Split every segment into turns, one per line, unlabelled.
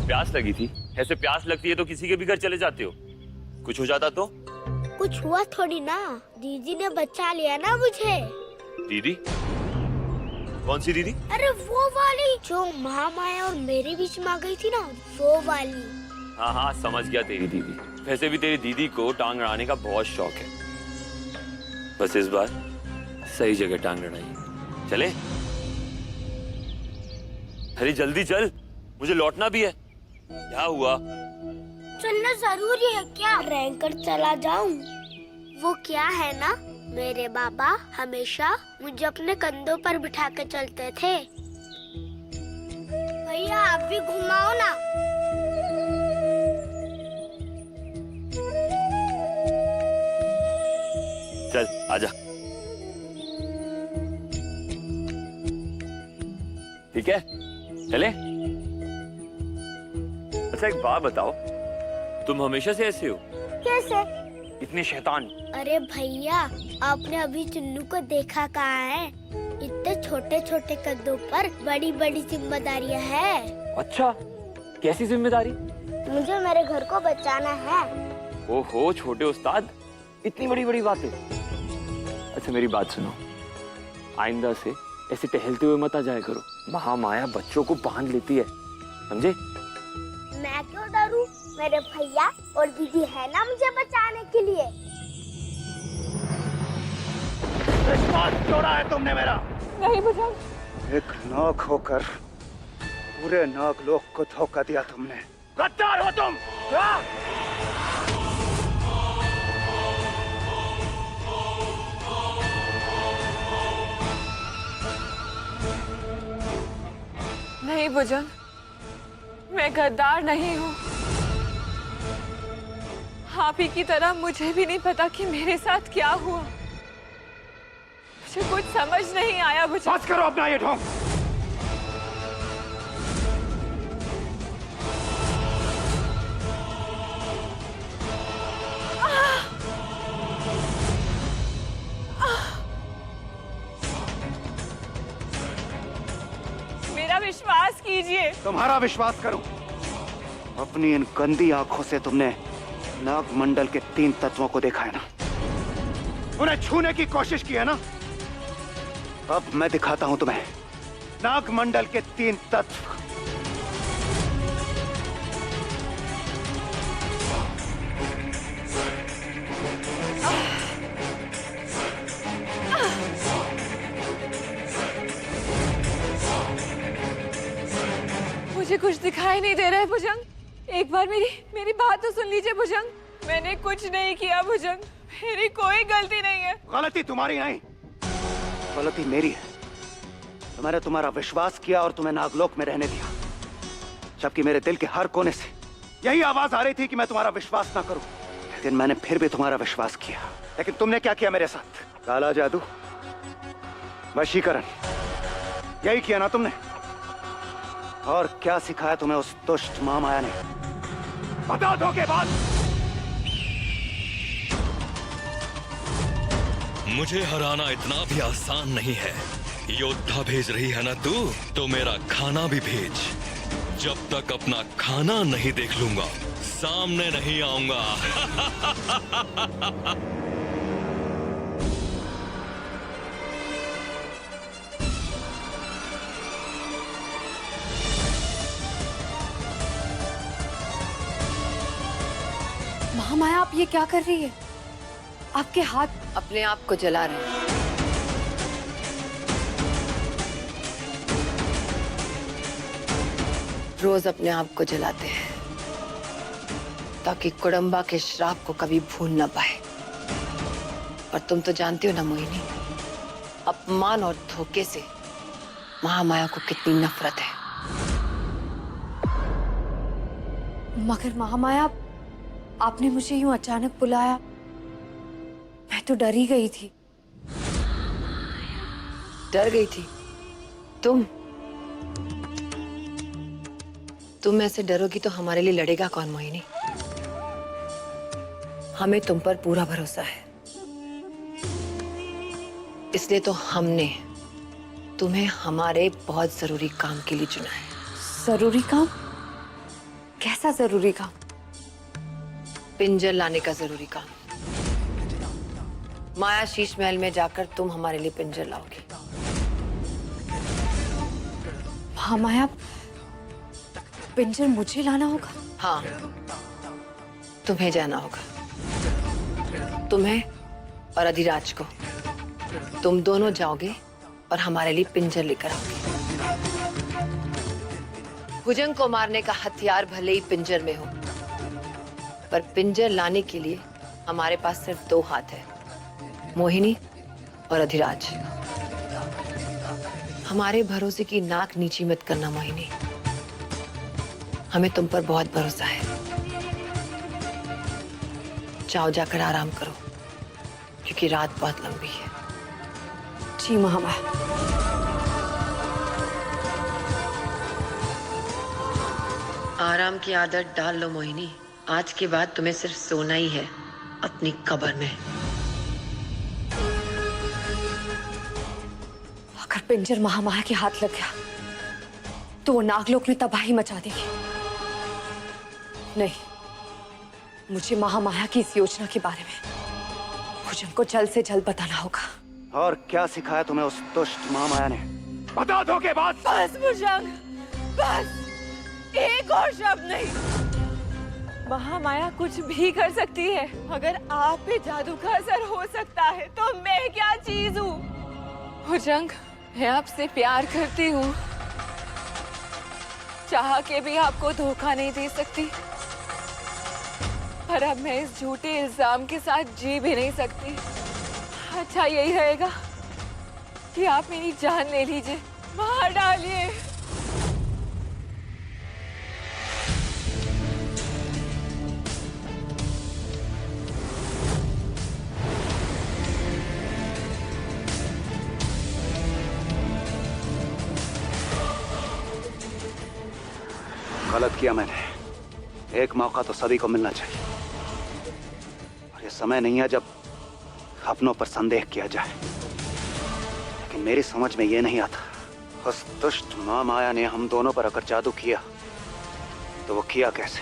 प्यास लगी थी। ऐसे प्यास लगती है तो किसी के भी घर चले जाते हो। कुछ हो जाता तो?
कुछ हुआ थोड़ी ना, दीदी ने बचा लिया ना मुझे।
दीदी? कौन सी दीदी?
अरे वो वाली जो महामाया और मेरे बीच में आ गई थी ना, वो वाली।
हाँ हाँ, समझ गया तेरी दीदी। वैसे भी तेरी दीदी को टांग अड़ाने का बहुत शौक है। बस इस बार सही जगह टांग अड़ाई। चले? अरे जल्दी चल, मुझे लौटना भी है। क्या हुआ?
चलना जरूरी है क्या? रैंकर चला जाऊं? वो क्या है ना, मेरे बाबा हमेशा मुझे अपने कंधों पर बिठा के चलते थे। भैया आप भी घुमाओ ना।
चल आजा। ठीक है, चले? अच्छा एक बात बताओ, तुम हमेशा से ऐसे हो?
कैसे?
इतने शैतान।
अरे भैया, आपने अभी चुन्नू को देखा कहाँ है? इतने छोटे छोटे कदों पर बड़ी बड़ी जिम्मेदारियाँ है।
अच्छा, कैसी जिम्मेदारी?
मुझे मेरे घर को बचाना है।
ओहो छोटे उस्ताद, इतनी बड़ी बड़ी बातें। अच्छा मेरी बात सुनो, आइंदा से ऐसे टहलते हुए मत आ जाया करो। महामाया बच्चों को बांध लेती है, समझे?
मैं क्यों डरूं? मेरे भैया और दीदी है ना मुझे बचाने के लिए।
विश्वास तोड़ा है तुमने मेरा।
नहीं भुजंग।
एक नाग होकर पूरे नागलोक को धोखा दिया तुमने। गद्दार हो तुम।
नहीं भुजंग, मैं गद्दार नहीं हूँ। आप ही की तरह मुझे भी नहीं पता कि मेरे साथ क्या हुआ। मुझे कुछ समझ नहीं आया भुजंग।
बस करो अपना ये ढोंग।
मेरा विश्वास कीजिए।
तुम्हारा विश्वास करूं? अपनी इन गंदी आंखों से तुमने नागमंडल के 3 तत्वों को देखा है ना? उन्हें छूने की कोशिश की है ना? अब मैं दिखाता हूं तुम्हें नागमंडल के 3 तत्व।
मुझे कुछ दिखाई नहीं दे रहा है भुजंग। एक बार मेरी बात तो सुन लीजिए भुजंग। मैंने कुछ नहीं किया भुजंग, मेरी कोई गलती नहीं है।
गलती तुम्हारी नहीं, गलती मेरी है। तो मैंने तुम्हारा विश्वास किया और तुम्हें नागलोक में रहने दिया, जबकि मेरे दिल के हर कोने से यही आवाज आ रही थी कि मैं तुम्हारा विश्वास ना करूं। लेकिन मैंने फिर भी तुम्हारा विश्वास किया। लेकिन तुमने क्या किया मेरे साथ? काला जादू, वशीकरण, यही किया ना तुमने? और क्या सिखाया तुम्हें उस दुष्ट महामाया ने? बता दो के बाद।
मुझे हराना इतना भी आसान नहीं है। योद्धा भेज रही है ना तू, तो मेरा खाना भी भेज। जब तक अपना खाना नहीं देख लूंगा, सामने नहीं आऊंगा।
महामाया, आप ये क्या कर रही है? आपके हाथ
अपने आप को जला रहे हैं। रोज अपने आप को जलाते हैं ताकि कुडम्बा के श्राप को कभी भूल ना पाए। और तुम तो जानती हो ना मोहिनी, अपमान और धोखे से महामाया को कितनी नफरत है।
मगर महामाया, आपने मुझे यूं अचानक बुलाया, मैं तो डर ही गई थी।
डर गई थी तुम ऐसे डरोगी तो हमारे लिए लड़ेगा कौन मोहिनी? हमें तुम पर पूरा भरोसा है, इसलिए तो हमने तुम्हें हमारे बहुत जरूरी काम के लिए चुना है।
जरूरी काम? कैसा जरूरी काम?
पिंजर लाने का जरूरी काम। माया शीश महल में जाकर तुम हमारे लिए पिंजर लाओगे।
महामाया, पिंजर मुझे लाना होगा?
हाँ, तुम्हें जाना होगा। तुम्हें और अधिराज को। तुम दोनों जाओगे और हमारे लिए पिंजर लेकर आओगे। भुजंग को मारने का हथियार भले ही पिंजर में हो, पर पिंजर लाने के लिए हमारे पास सिर्फ 2 हाथ है, मोहिनी और अधिराज। हमारे भरोसे की नाक नीची मत करना मोहिनी, हमें तुम पर बहुत भरोसा है। जाओ, जाकर आराम करो, क्योंकि रात बहुत लंबी है।
जी महामाया।
आराम की आदत डाल लो मोहिनी। आज के बाद तुम्हें सिर्फ सोना ही है अपनी कब्र में।
अगर पिंजर महामाया के हाथ लग गया तो वो नागलोक में तबाही मचा देगी। नहीं, मुझे महामाया की इस योजना के बारे में भुजंग को जल्द से जल्द बताना होगा।
और क्या सिखाया तुम्हें उस दुष्ट महामाया ने? बता दो के बाद।
बस भुजंग, बस एक और शब्द नहीं। महामाया कुछ भी कर सकती है। अगर आप पे जादू का असर हो सकता है तो मैं क्या चीज हूँ? भुजंग, मैं आपसे प्यार करती हूँ, चाह के भी आपको धोखा नहीं दे सकती, पर अब मैं इस झूठे इल्जाम के साथ जी भी नहीं सकती। अच्छा यही रहेगा कि आप मेरी जान ले लीजिए, मार डालिए।
गलत किया मैंने। एक मौका तो सभी को मिलना चाहिए, और ये समय नहीं है जब अपनों पर संदेह किया जाए। लेकिन मेरी समझ में ये नहीं आता, उस दुष्ट महामाया ने हम दोनों पर अगर जादू किया तो वो किया कैसे?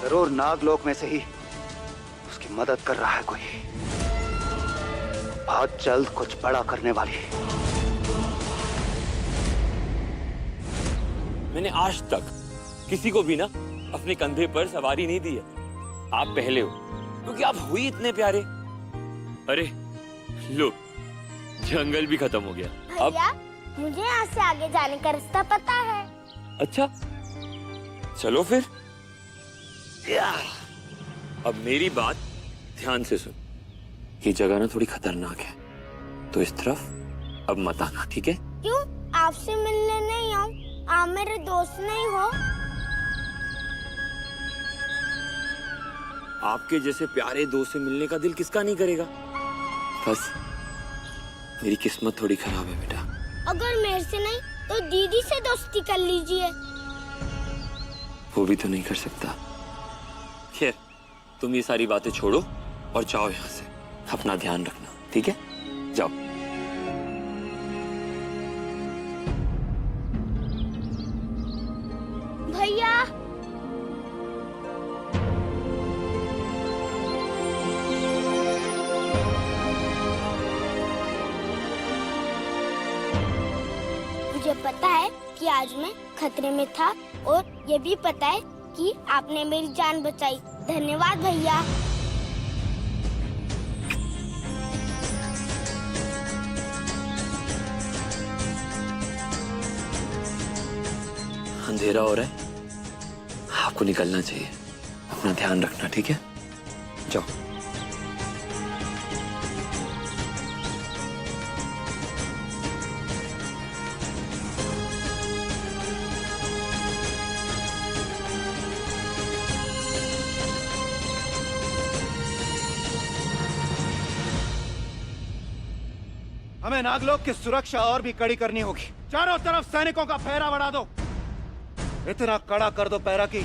जरूर नागलोक में से ही उसकी मदद कर रहा है कोई, बहुत जल्द कुछ बड़ा करने वाली।
मैंने आज तक किसी को भी ना अपने कंधे पर सवारी नहीं दी है। आप पहले हो, क्योंकि आप हुई इतने प्यारे। अरे लो, जंगल भी खत्म हो गया। अब
भैया, मुझे यहाँ से आगे जाने का रास्ता पता है।
अच्छा, चलो फिर। अब मेरी बात ध्यान से सुन। ये जगह ना थोड़ी खतरनाक है, तो इस तरफ अब मत आना, ठीक है?
क्यों? आपसे मिलने नहीं आऊँ? आप मेरे दोस्त नहीं हो?
आपके जैसे प्यारे दोस्त से मिलने का दिल किसका नहीं करेगा? बस मेरी किस्मत थोड़ी खराब है बेटा।
अगर मेरे से नहीं तो दीदी से दोस्ती कर लीजिए।
वो भी तो नहीं कर सकता। खैर, तुम ये सारी बातें छोड़ो और जाओ यहाँ से। अपना ध्यान रखना, ठीक है? जाओ।
भैया, मुझे पता है कि आज मैं खतरे में था, और ये भी पता है कि आपने मेरी जान बचाई। धन्यवाद भैया।
अंधेरा हो रहा है, आपको निकलना चाहिए। अपना ध्यान रखना, ठीक है? जाओ।
हमें नागलोक की सुरक्षा और भी कड़ी करनी होगी। चारों तरफ सैनिकों का पहरा बढ़ा दो। इतना कड़ा कर दो पहरा कि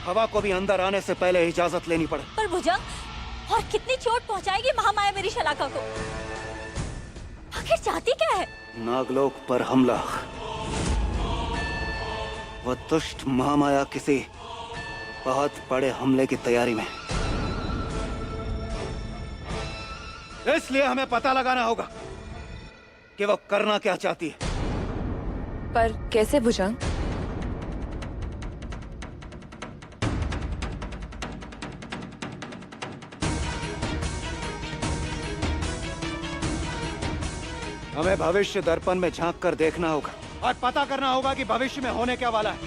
हवा को भी अंदर आने से पहले इजाजत लेनी पड़े।
पर भुजंग, और कितनी चोट पहुंचाएगी महामाया मेरी शलाका को? आखिर चाहती क्या है?
नागलोक पर हमला वो दुष्ट महामाया किसी बहुत बड़े हमले की तैयारी में है। इसलिए हमें पता लगाना होगा कि वो करना क्या चाहती है।
पर कैसे भुजंग?
हमें भविष्य दर्पण में झांक कर देखना होगा और पता करना होगा कि भविष्य में होने क्या वाला है।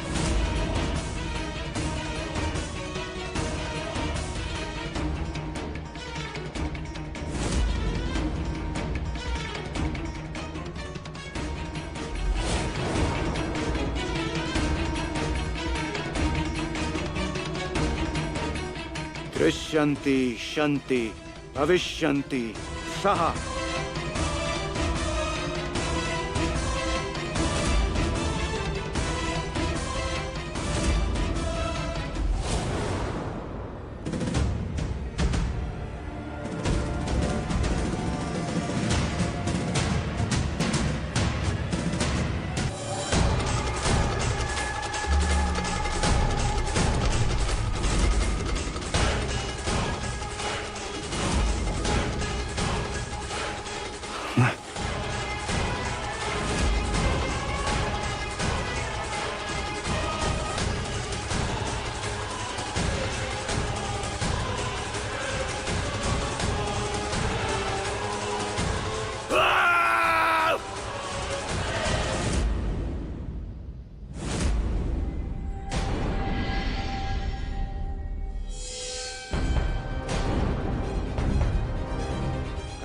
दृश्यन्ति शन्ति भविष्यन्ति सहा।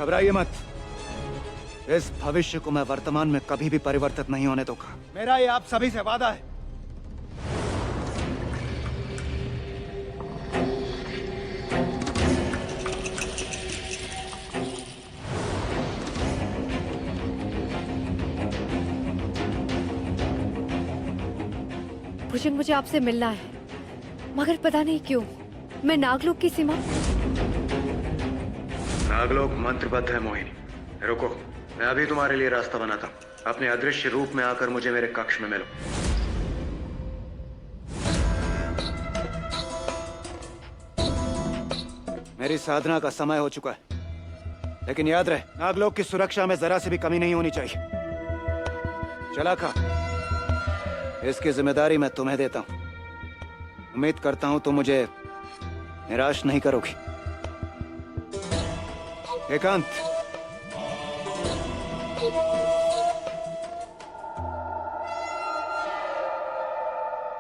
घबराइए मत। इस भविष्य को मैं वर्तमान में कभी भी परिवर्तित नहीं होने दूंगा। मेरा ये आप सभी से वादा है।
भुजंग, मुझे आपसे मिलना है, मगर पता नहीं क्यों मैं नागलोक की सीमा।
नागलोक मंत्रबद्ध है मोहिनी। रुको, मैं अभी तुम्हारे लिए रास्ता बनाता हूँ। अपने अदृश्य रूप में आकर मुझे मेरे कक्ष में मिलो। मेरी साधना का समय हो चुका है, लेकिन याद रहे, नागलोक की सुरक्षा में जरा सी भी कमी नहीं होनी चाहिए। चला खा, इसकी जिम्मेदारी मैं तुम्हें देता हूँ। उम्मीद करता हूँ तुम मुझे निराश नहीं करोगी। एकांत,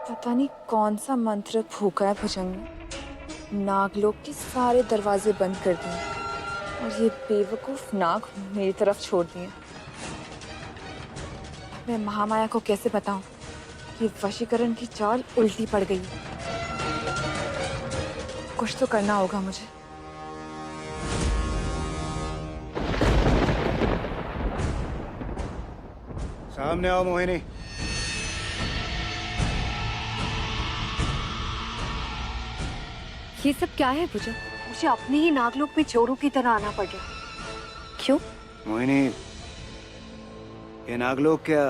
पता नहीं कौन सा मंत्र फूका है भुजंग ने। नागलोक के सारे दरवाजे बंद कर दिए और ये बेवकूफ नाग मेरी तरफ छोड़ दिए। मैं महामाया को कैसे बताऊं कि वशीकरण की चाल उल्टी पड़ गई। कुछ तो करना होगा मुझे।
सामने आओ मोहिनी।
ये सब क्या है भुजंग? मुझे अपने ही नागलोक में चोरों की तरह आना पड़ रहा। क्यों?
मोहिनी, ये नागलोक क्या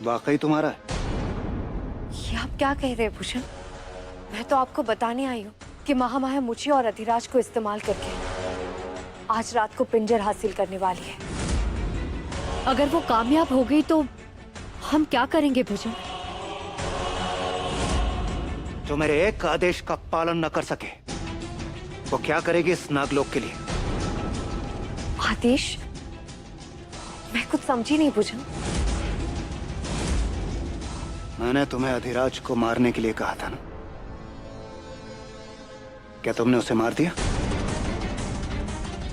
वाकई तुम्हारा है?
ये आप क्या कह रहे हैं भूषण? मैं तो आपको बताने आई हूँ कि महामाया मुझे और अधिराज को इस्तेमाल करके आज रात को पिंजर हासिल करने वाली है। अगर वो कामयाब हो गई तो हम क्या करेंगे भूषण?
जो मेरे एक आदेश का पालन न कर सके, वो क्या करेगी इस नागलोक के लिए?
आदेश? मैं कुछ समझी नहीं भूषण।
मैंने तुम्हें अधिराज को मारने के लिए कहा था ना? क्या तुमने उसे मार दिया?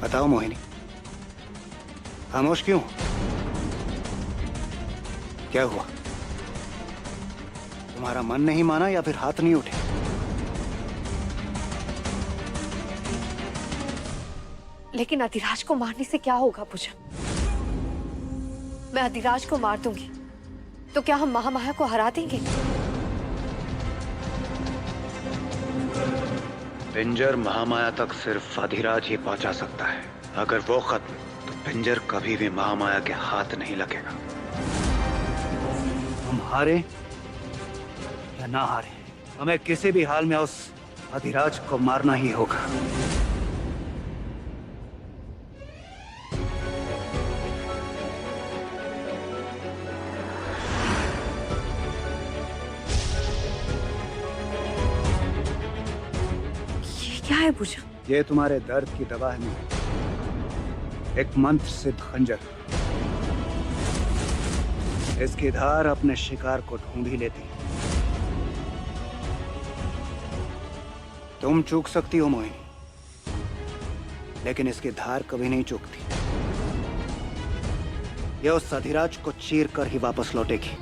बताओ मोहिनी, खामोश क्यों? क्या हुआ? तुम्हारा मन नहीं माना या फिर हाथ नहीं उठे?
लेकिन अधिराज को मारने से क्या होगा भूषण? मैं अधिराज को मार दूंगी तो क्या हम महामाया को हरा देंगे?
पिंजर महामाया तक सिर्फ अधिराज ही पहुंचा सकता है। अगर वो खत्म तो पिंजर कभी भी महामाया के हाथ नहीं लगेगा। हम हारे या ना हारे, हमें किसी भी हाल में उस अधिराज को मारना ही होगा।
ये क्या है भूषण?
ये तुम्हारे दर्द की दवा है मीरा। एक मंत्र सिद्ध खंजर। इसकी धार अपने शिकार को ढूंढ ही लेती। तुम चूक सकती हो मोहिनी, लेकिन इसकी धार कभी नहीं चूकती। यह उस अधिराज को चीर कर ही वापस लौटेगी।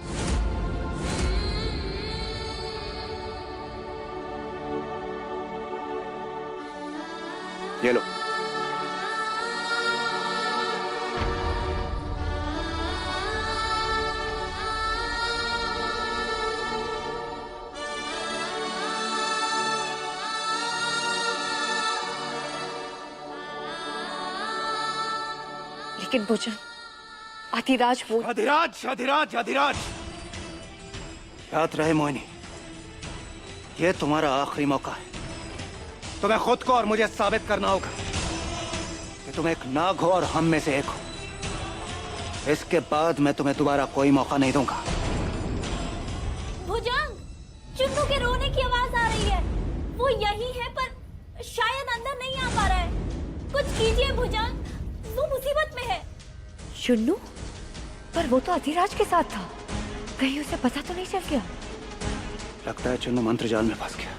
ये लो।
लेकिन भूषण, अधिराज वो
अधिराज अधिराज अधिराज, याद रहे मोहिनी, ये तुम्हारा आखिरी मौका है। तुम्हें खुद को और मुझे साबित करना होगा कि तुम एक नाग हो और हम में से एक हो। इसके बाद मैं तुम्हें दोबारा कोई मौका नहीं दूंगा।
भुजंग, चुन्नू के रोने की आवाज आ रही है। वो यही है पर शायद अंदर नहीं आ पा रहा है। कुछ कीजिए भुजंग, वो मुसीबत में है।
चुन्नू? पर वो तो अधिराज के साथ था, कहीं उसे पता तो नहीं चल गया?
लगता है चुन्नू मंत्र जाल में फंस गया,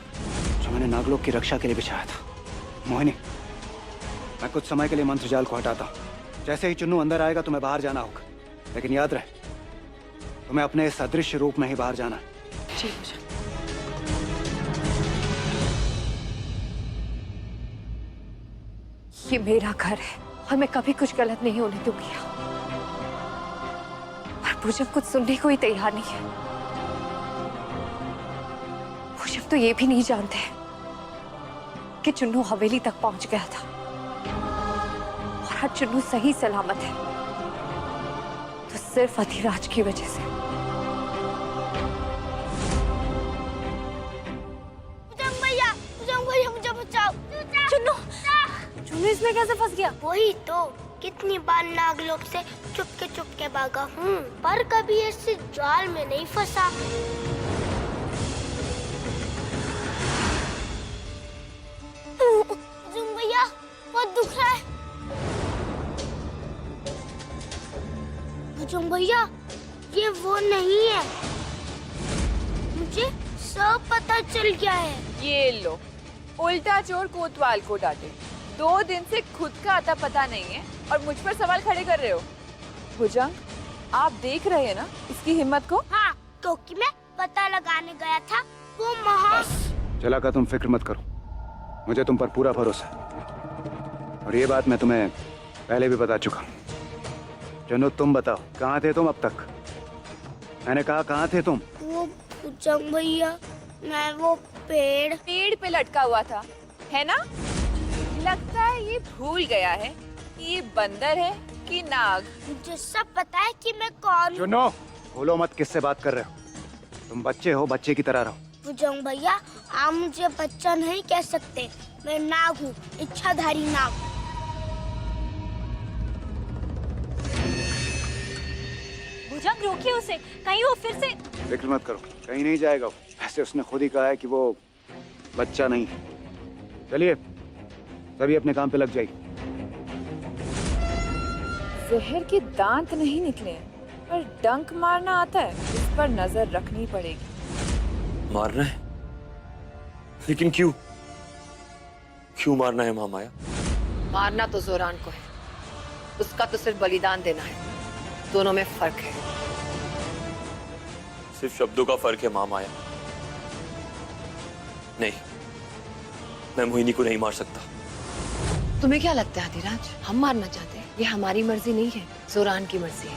जो मैंने नागलोक की रक्षा के लिए बिछाया था। मोहिनी, मैं कुछ समय के लिए मंत्र जाल को हटाता हूँ। जैसे ही चुन्नू अंदर आएगा तुम्हें बाहर जाना होगा, लेकिन याद रहे तुम्हें अपने इस अदृश्य रूप में ही बाहर जाना है।
जी भूषण। ये मेरा घर है और मैं कभी कुछ गलत नहीं होने दूंगी। और भूषण कुछ सुनने को ही तैयार नहीं है। भूषण तो ये भी नहीं जानते कि चुन्नू हवेली तक पहुंच गया था और आज चुन्नू सही सलामत है तो सिर्फ अधिराज की वजह से।
भुजंग भैया मुझे बचाओ।
चुन्नू, चुन्नू इसमें कैसे फंस गया?
वही तो, कितनी बार नागलोक से चुपके भागा हूँ, पर कभी ऐसे जाल में नहीं फंसा। भुजंग भैया बहुत दुख रहा है। भुजंग भैया, ये वो नहीं है, मुझे सब पता चल गया है।
ये लो, उल्टा चोर कोतवाल को डांटे। 2 दिन से खुद का आता पता नहीं है और मुझ पर सवाल खड़े कर रहे हो। भुजंग, आप देख रहे हैं ना इसकी हिम्मत को?
हाँ, क्योंकि मैं पता लगाने गया था। वो महा
चला का तुम फिक्र मत करो, मुझे तुम पर पूरा भरोसा है। और ये बात मैं तुम्हें पहले भी बता चुका हूँ। चुन्नू, तुम बताओ कहाँ थे तुम अब तक? मैंने कहा कहाँ थे तुम?
वो भुजंग भैया, मैं वो पेड़
पे लटका हुआ था, है ना? लगता है ये भूल गया है कि ये बंदर है कि नाग।
मुझे सब पता है कि मैं कौन हूँ।
चुन्नू, भूलो मत किससे बात कर रहे हो। तुम बच्चे हो, बच्चे की तरह रहो।
भुजंग भैया, आप मुझे बच्चा नहीं कह सकते। मैं नाग हूँ, इच्छाधारी नाग।
भुजंग, रोकिए उसे, कहीं वो फिर से।
फिक्र मत करो, कहीं नहीं जाएगा वो। वैसे उसने खुद ही कहा है कि वो बच्चा नहीं है। चलिए सभी अपने काम पे लग जाइए।
जहर के दांत नहीं निकले पर डंक मारना आता है, इस पर नजर रखनी पड़ेगी।
मारना है? लेकिन क्यों? क्यों मारना है महामाया?
मारना तो जोरान को है, उसका तो सिर्फ बलिदान देना है। दोनों में फर्क है।
सिर्फ शब्दों का फर्क है महामाया। नहीं, मैं मोहिनी को नहीं मार सकता।
तुम्हें क्या लगता है अधिराज, हम मारना चाहते हैं? ये हमारी मर्जी नहीं है, जोरान की मर्जी है।